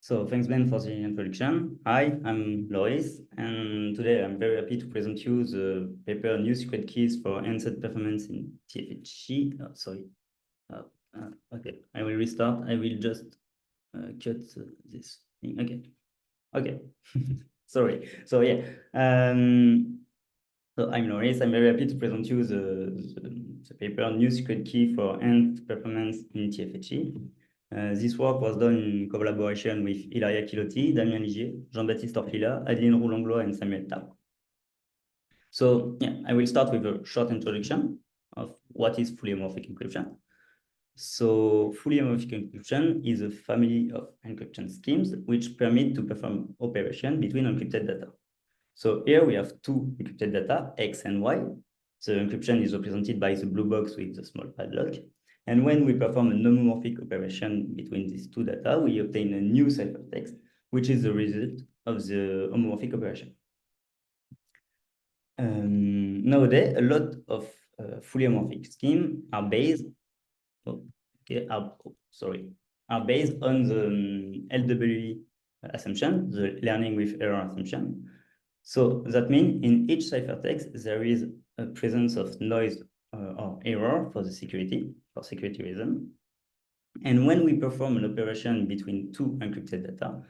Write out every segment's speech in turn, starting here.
So thanks, Ben, for the introduction. Hi, I'm Loris, and today I'm very happy to present you the paper New Secret Keys for Enhanced Performance in TF sorry. Okay, I will restart. I will just cut this thing. Okay. Sorry. So yeah. So I'm Loris. I'm very happy to present you the paper New Secret Key for Enhanced Performance in TF. This work was done in collaboration with Ilaria Chilotti, Damien Ligier, Jean-Baptiste Orfila, Adeline Roux-Langlois, and Samuel Tap. So yeah, I will start with a short introduction of what is fully homomorphic encryption. So fully homomorphic encryption is a family of encryption schemes which permit to perform operation between encrypted data. So here we have two encrypted data, X and Y. The encryption is represented by the blue box with the small padlock. And when we perform a homomorphic operation between these two data, we obtain a new ciphertext, which is the result of the homomorphic operation. Nowadays, a lot of fully homomorphic schemes are based, are based on the LWE assumption, the learning with error assumption. So that means in each ciphertext, there is a presence of noise or error for security reason. And when we perform an operation between two encrypted data,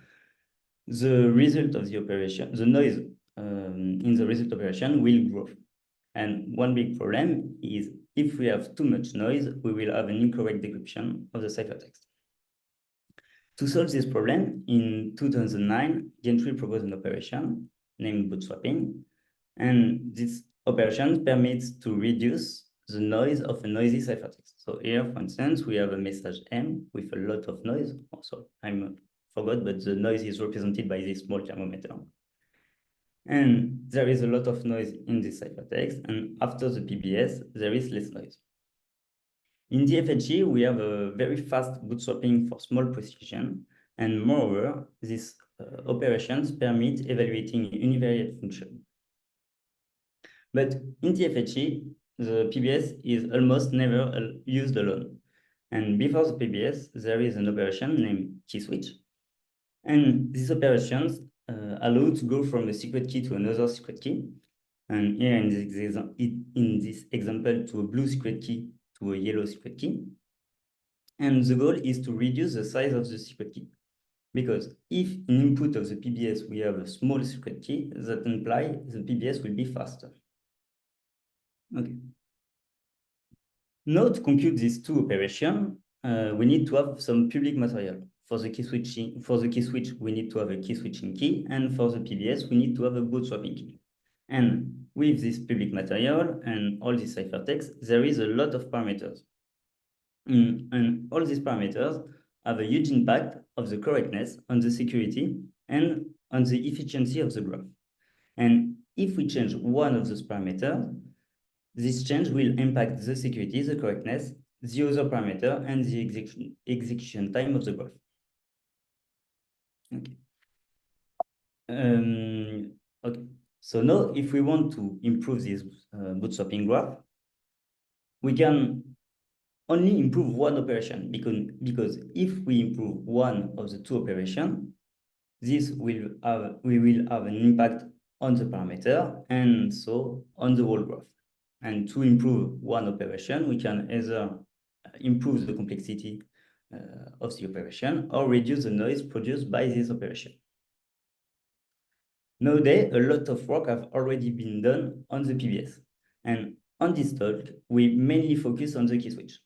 the result of the operation, the noise in the result operation will grow. And one big problem is if we have too much noise, we will have an incorrect decryption of the ciphertext. To solve this problem, in 2009, Gentry proposed an operation named bootstrapping, and this operation permits to reduce the noise of a noisy ciphertext. So here, for instance, we have a message M with a lot of noise. Also, I forgot, but the noise is represented by this small thermometer. And there is a lot of noise in this ciphertext, and after the PBS, there is less noise. In the FHE, we have a very fast bootstrapping for small precision, and moreover, these operations permit evaluating univariate function. But in the FHE, the PBS is almost never used alone. And before the PBS, there is an operation named key switch. And these operations allow to go from a secret key to another secret key. And here in this example, to a blue secret key to a yellow secret key. And the goal is to reduce the size of the secret key. Because if in input of the PBS we have a small secret key, that implies the PBS will be faster. Okay. Now to compute these two operations, we need to have some public material. For the key switch, we need to have a key switching key, and for the PBS, we need to have a bootstrapping key. And with this public material and all these ciphertexts, there is a lot of parameters. And all these parameters have a huge impact of the correctness on the security and on the efficiency of the graph. And if we change one of those parameters, this change will impact the security, the correctness, the other parameter, and the execution time of the graph. Okay. Okay. So now, if we want to improve this bootstrapping graph, we can only improve one operation because if we improve one of the two operations, we will have an impact on the parameter and so on the whole graph. And to improve one operation, we can either improve the complexity of the operation or reduce the noise produced by this operation. Nowadays, a lot of work have already been done on the PBS. And on this talk, we mainly focus on the key switch.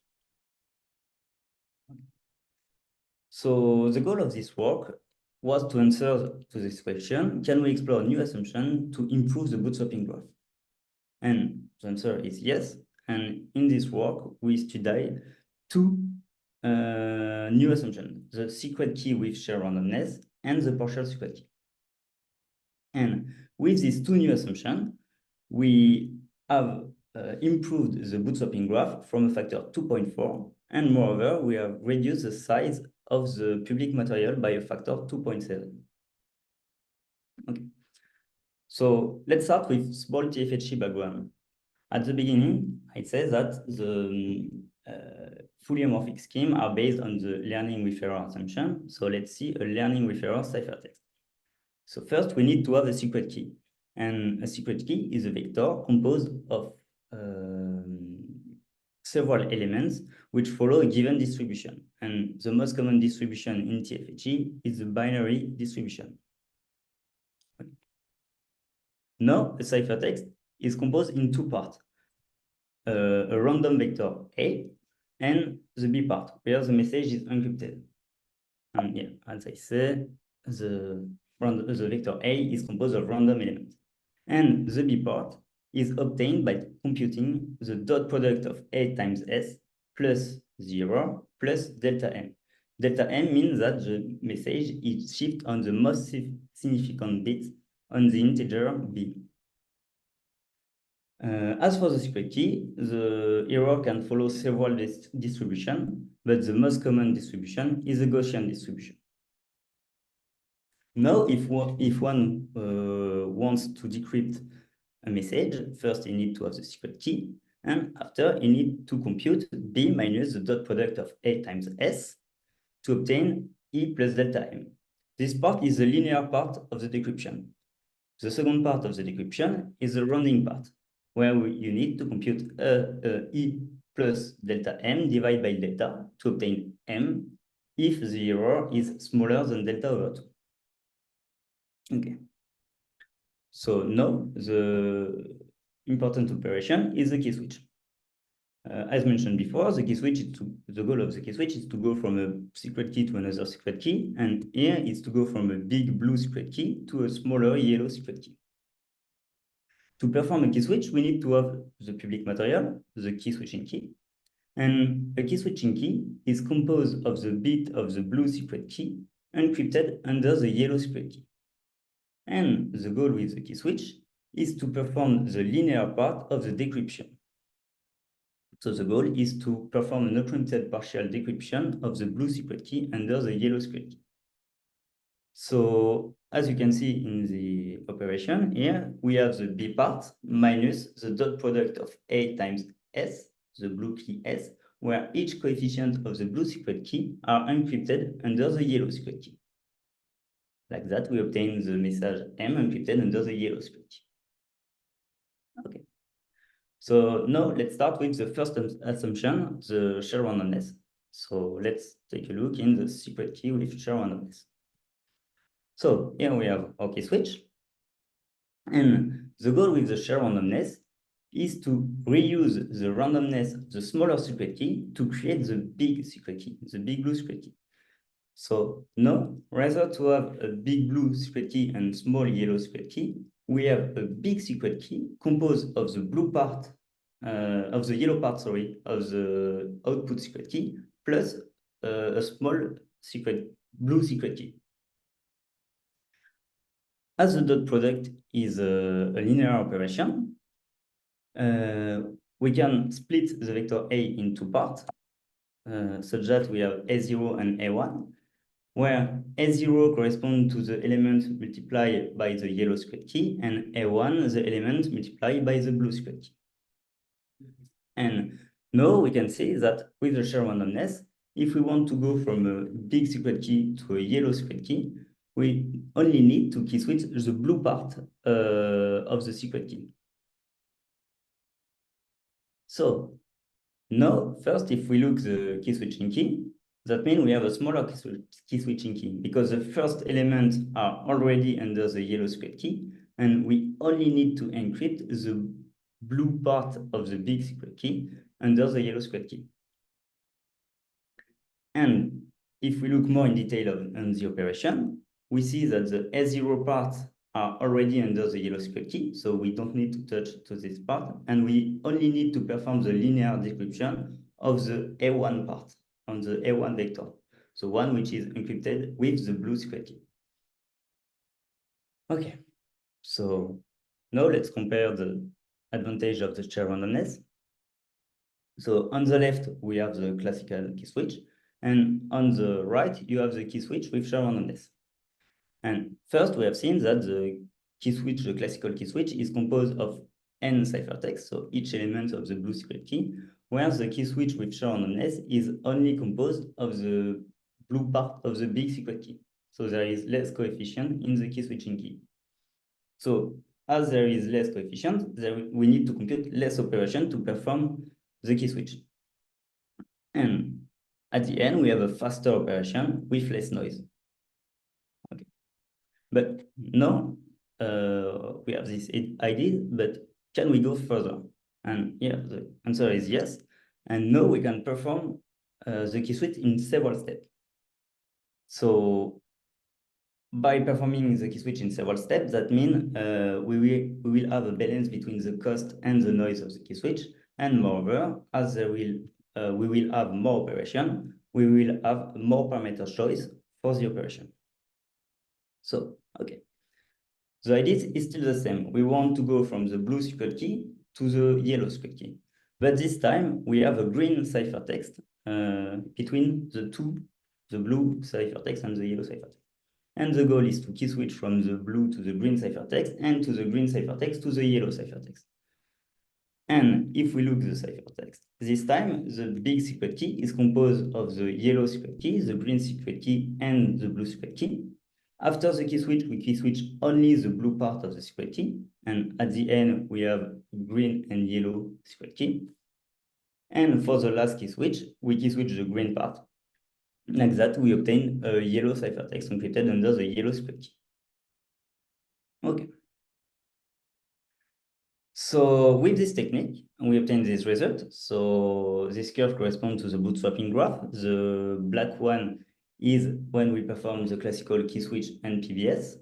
So the goal of this work was to answer to this question, can we explore a new assumption to improve the bootstrapping graph? And the answer is yes. And in this work, we studied two new assumptions, the secret key with shared randomness and the partial secret key. And with these two new assumptions, we have improved the bootstrapping graph from a factor 2.4. And moreover, we have reduced the size of the public material by a factor 2.7. Okay. So let's start with small TFHE background. At the beginning, I said that the fully homomorphic scheme are based on the learning with error assumption. So let's see a learning with error ciphertext. So first, we need to have a secret key. And a secret key is a vector composed of several elements which follow a given distribution. And the most common distribution in TF is the binary distribution. Now, a ciphertext is composed in two parts. A random vector A and the B part, where the message is encrypted. And yeah, as I said, the vector A is composed of random elements. And the B part is obtained by computing the dot product of A times S plus 0 plus delta M. Delta M means that the message is shifted on the most significant bit on the integer B. As for the secret key, the error can follow several distributions, but the most common distribution is a Gaussian distribution. Now, if one wants to decrypt a message, first you need to have the secret key, and after you need to compute B minus the dot product of A times S to obtain E plus delta M. This part is the linear part of the decryption. The second part of the decryption is the rounding part, where you need to compute E plus delta M divided by delta to obtain M if the error is smaller than delta over 2. Okay. So now the important operation is the key switch. As mentioned before, the goal of the key switch is to go from a secret key to another secret key, and here is to go from a big blue secret key to a smaller yellow secret key. To perform a key switch, we need to have the public material, the key switching key. And a key switching key is composed of the bit of the blue secret key encrypted under the yellow secret key. And the goal with the key switch is to perform the linear part of the decryption. So the goal is to perform an encrypted partial decryption of the blue secret key under the yellow secret key. So as you can see in the operation here, we have the B part minus the dot product of A times S, the blue key S, where each coefficient of the blue secret key are encrypted under the yellow secret key. Like that, we obtain the message M encrypted under the yellow secret key. Okay. So now let's start with the first assumption, the shell randomness. So let's take a look in the secret key with shell randomness. So here we have our key switch. And the goal with the shell randomness is to reuse the randomness of the smaller secret key to create the big secret key, the big blue secret key. So now, rather to have a big blue secret key and small yellow secret key, we have a big secret key composed of the blue part, of the yellow part, sorry, of the output secret key, plus a small blue secret key. As the dot product is a linear operation, we can split the vector A in two parts, such that we have A0 and A1, where A0 corresponds to the element multiplied by the yellow secret key, and A1 the element multiplied by the blue secret key. And now we can see that with the shell randomness, if we want to go from a big secret key to a yellow secret key, we only need to key switch the blue part of the secret key. So now, first, if we look the key switching key, that means we have a smaller key switching key because the first elements are already under the yellow secret key, and we only need to encrypt the blue part of the big secret key under the yellow secret key. And if we look more in detail on the operation, we see that the A0 parts are already under the yellow secret key, so we don't need to touch to this part, and we only need to perform the linear decryption of the A1 part on the A1 vector, so one which is encrypted with the blue secret key. Okay, so now let's compare the advantage of the shell randomness. So on the left, we have the classical key switch, and on the right, you have the key switch with shell randomness. And first, we have seen that the key switch, the classical key switch, is composed of n ciphertexts, so each element of the blue secret key, where the key switch with shared randomness is only composed of the blue part of the big secret key. So there is less coefficient in the key switching key. So as there is less coefficient, we need to compute less operation to perform the key switch. And at the end, we have a faster operation with less noise. Okay. But now we have this idea, but can we go further? And yeah, the answer is yes. And now we can perform the key switch in several steps. So by performing the key switch in several steps, that means we will have a balance between the cost and the noise of the key switch. And moreover, as we will have more operation, we will have more parameter choice for the operation. So, okay. The idea is still the same. We want to go from the blue secret key to the yellow secret key. But this time, we have a green ciphertext between the two, the blue ciphertext and the yellow ciphertext. And the goal is to key switch from the blue to the green ciphertext and to the green ciphertext to the yellow ciphertext. And if we look at the ciphertext, this time the big secret key is composed of the yellow secret key, the green secret key, and the blue secret key. After the key switch, we key switch only the blue part of the secret key. And at the end, we have green and yellow secret key. And for the last key switch, we key switch the green part. Like that, we obtain a yellow ciphertext encrypted under the yellow secret key. Okay. So with this technique, we obtain this result. So this curve corresponds to the bootstrapping graph. The black one is when we perform the classical key switch and PBS.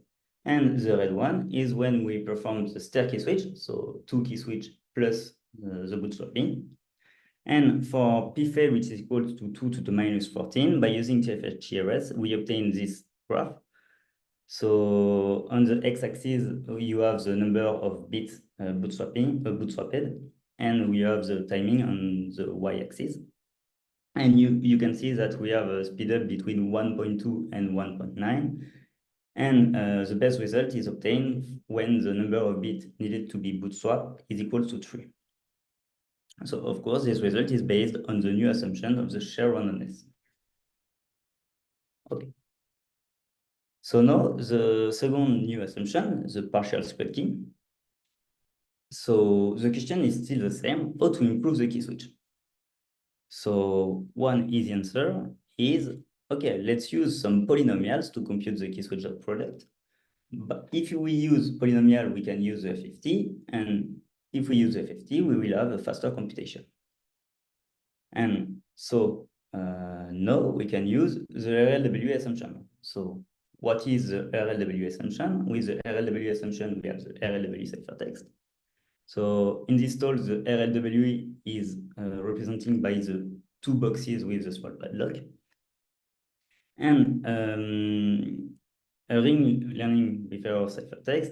And the red one is when we perform the stair key switch, so 2 key switch plus the bootstrapping. And for PFE, which is equal to 2 to the minus 14, by using TF we obtain this graph. So on the x-axis, you have the number of bits bootstrapped, and we have the timing on the y-axis. And you can see that we have a speed up between 1.2 and 1.9. And the best result is obtained when the number of bits needed to be bootstrapped is equal to 3. So of course, this result is based on the new assumption of the shared randomness. Okay. So now the second new assumption, the partial secret key. So the question is still the same, how to improve the key switch? So one easy answer is, okay, let's use some polynomials to compute the key switch product. But if we use polynomial, we can use the FHE, and if we use the FHE, we will have a faster computation. And so now we can use the RLWE assumption. So what is the RLWE assumption? With the RLWE assumption, we have the RLWE ciphertext. So in this talk, the RLWE is represented by the 2 boxes with the small padlock. And a ring learning with error ciphertext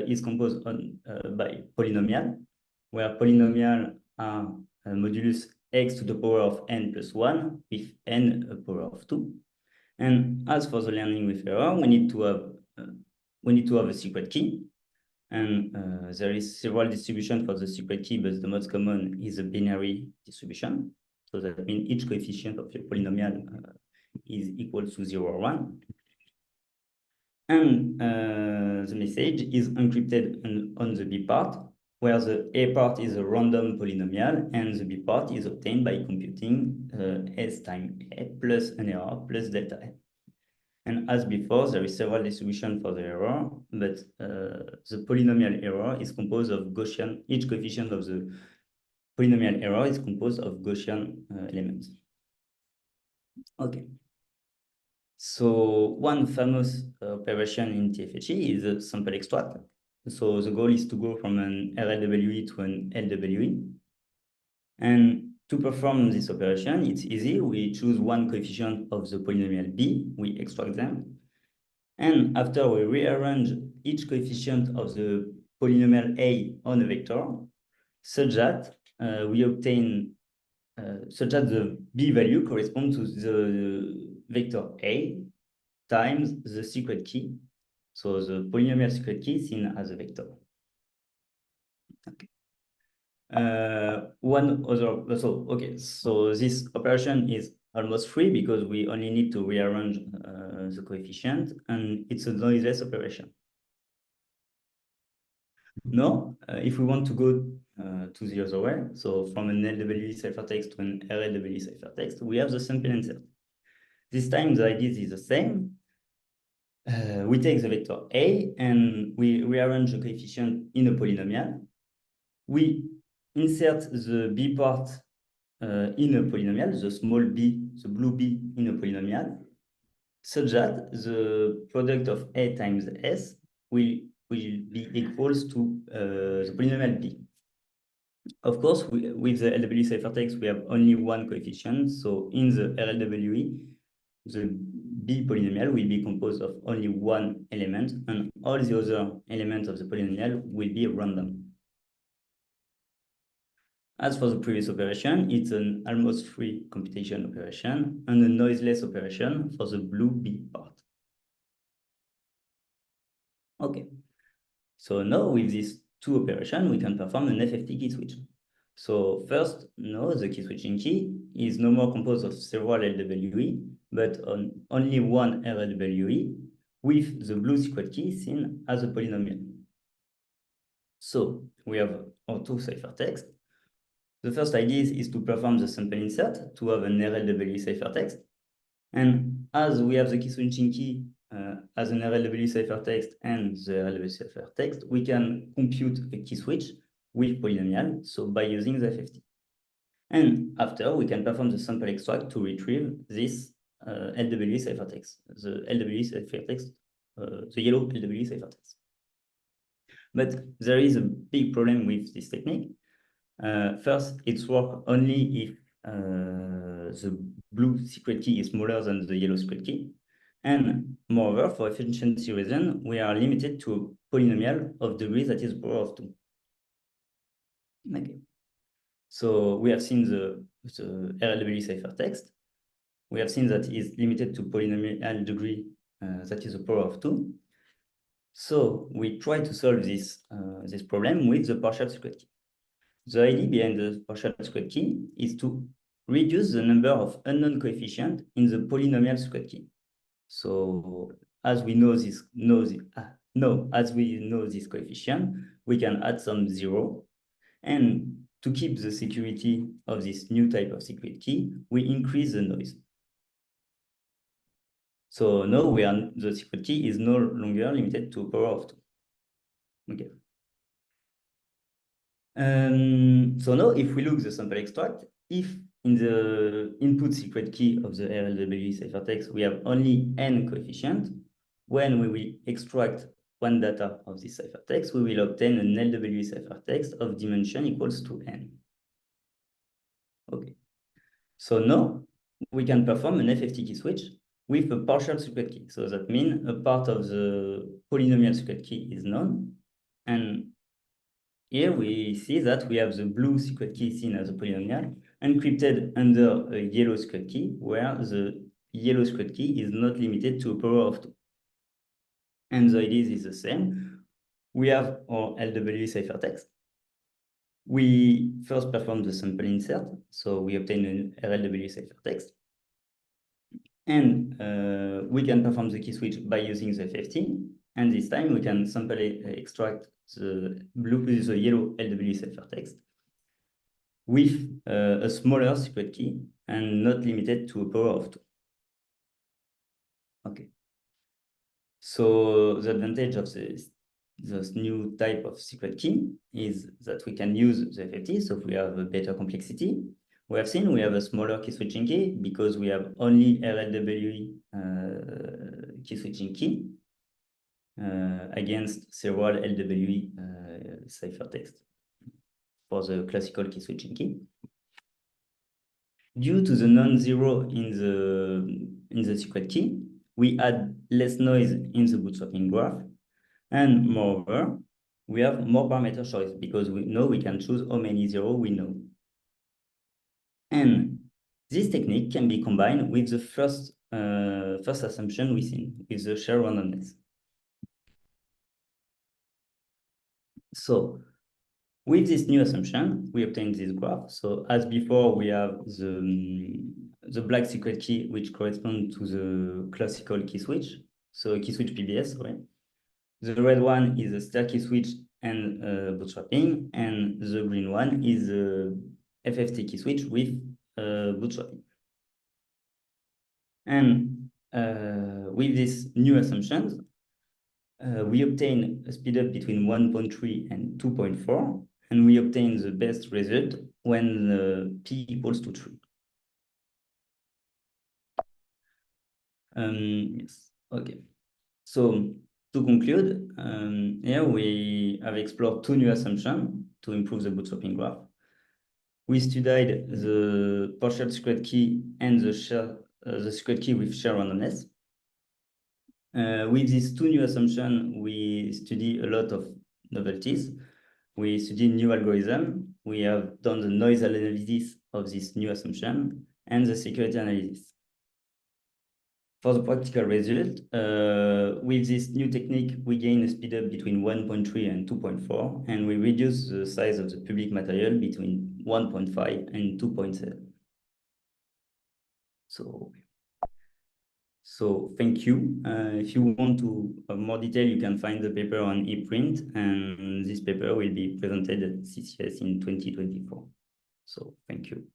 is composed by polynomial, where polynomial are modulus x to the power of n plus 1 with n a power of 2. And as for the learning with error, we need to have a secret key. And there is several distributions for the secret key, but the most common is a binary distribution. So that means each coefficient of your polynomial is equal to 0 or 1. And the message is encrypted on the B part, where the A part is a random polynomial, and the B part is obtained by computing S times A plus an error plus delta n. And as before, there is several distributions for the error, but the polynomial error is composed of Gaussian. Each coefficient of the polynomial error is composed of Gaussian elements. Okay. So one famous operation in TFHE is a sample extract. So the goal is to go from an RLWE to an LWE. And to perform this operation, it's easy. We choose one coefficient of the polynomial B, we extract them. And after we rearrange each coefficient of the polynomial A on a vector, such that we obtain, such that the B value corresponds to the vector A times the secret key. So the polynomial secret key is seen as a vector. Okay. One other, so this operation is almost free because we only need to rearrange the coefficient, and it's a noiseless operation. No, if we want to go to the other way, so from an LWE ciphertext to an RLWE ciphertext, we have the sample insert. This time the idea is the same. We take the vector A and we rearrange the coefficient in a polynomial. We insert the B part in a polynomial, the small b, the blue b in a polynomial, such that the product of A times S will be equals to the polynomial B. Of course, with the LWE ciphertext, we have only one coefficient. So in the RLWE, the B polynomial will be composed of only one element, and all the other elements of the polynomial will be random. As for the previous operation, it's an almost free computation operation and a noiseless operation for the blue B part. Okay, so now with these two operations, we can perform an FFT key switch. So first, now the key switching key is no more composed of several LWE, but on only one RLWE with the blue secret key seen as a polynomial. So we have our two ciphertexts. The first idea is to perform the sample insert to have an RLWE ciphertext. And as we have the key switching key as an RLWE ciphertext and the RLWE ciphertext, we can compute a key switch with polynomial, so by using the FFT. And after, we can perform the sample extract to retrieve this LWE ciphertext, the LWE ciphertext, the yellow LWE ciphertext. But there is a big problem with this technique. First, it's work only if the blue secret key is smaller than the yellow secret key. And moreover, for efficiency reason, we are limited to a polynomial of degree that is power of 2. Okay. So we have seen the RLWE ciphertext. We have seen that it is limited to polynomial degree that is a power of 2. So we try to solve this, this problem with the partial secret key. The idea behind the partial secret key is to reduce the number of unknown coefficients in the polynomial secret key. So as we know this coefficient, we can add some 0. And to keep the security of this new type of secret key, we increase the noise. So now the secret key is no longer limited to a power of 2. Okay. So now if we look at the sample extract, if in the input secret key of the RLWE ciphertext, we have only n coefficient, when we will extract one data of this ciphertext, we will obtain an LWE ciphertext of dimension equals to n. Okay. So now we can perform an FFT key switch with a partial secret key. So that means a part of the polynomial secret key is known. And here we see that we have the blue secret key seen as a polynomial encrypted under a yellow secret key, where the yellow secret key is not limited to a power of 2. And the idea is the same. We have our LWE ciphertext. We first perform the sample insert, so we obtain an RLWE ciphertext. And we can perform the key switch by using the FFT. And this time we can sample extract the yellow LWE ciphertext with a smaller secret key and not limited to a power of 2. Okay. So the advantage of this new type of secret key is that we can use the FFT, so we have a better complexity. We have seen we have a smaller key switching key because we have only RLWE key switching key against several LWE ciphertext for the classical key switching key. Due to the non-zero in the secret key, we add less noise in the bootstrapping graph, and moreover, we have more parameter choice because we know we can choose how many zero we know. And this technique can be combined with the first assumption we see, with the shared randomness. So With this new assumption, we obtain this graph. So as before, we have the black secret key, which corresponds to the classical key switch. So key switch PBS, sorry. The red one is a star key switch and bootstrapping, and the green one is a FFT key switch with bootstrapping. And with these new assumptions, we obtain a speedup between 1.3 and 2.4, and we obtain the best result when p equals to 3. Yes, okay. So to conclude, here we have explored two new assumptions to improve the bootstrapping graph. We studied the partial secret key and the secret key with shared randomness. With these two new assumptions, we study a lot of novelties. We study new algorithm. We have done the noise analysis of this new assumption and the security analysis. For the practical result, with this new technique, we gain a speedup between 1.3 and 2.4, and we reduce the size of the public material between 1.5 and 2.7. So thank you. If you want to have more detail, you can find the paper on ePrint, and this paper will be presented at CCS in 2024. So thank you.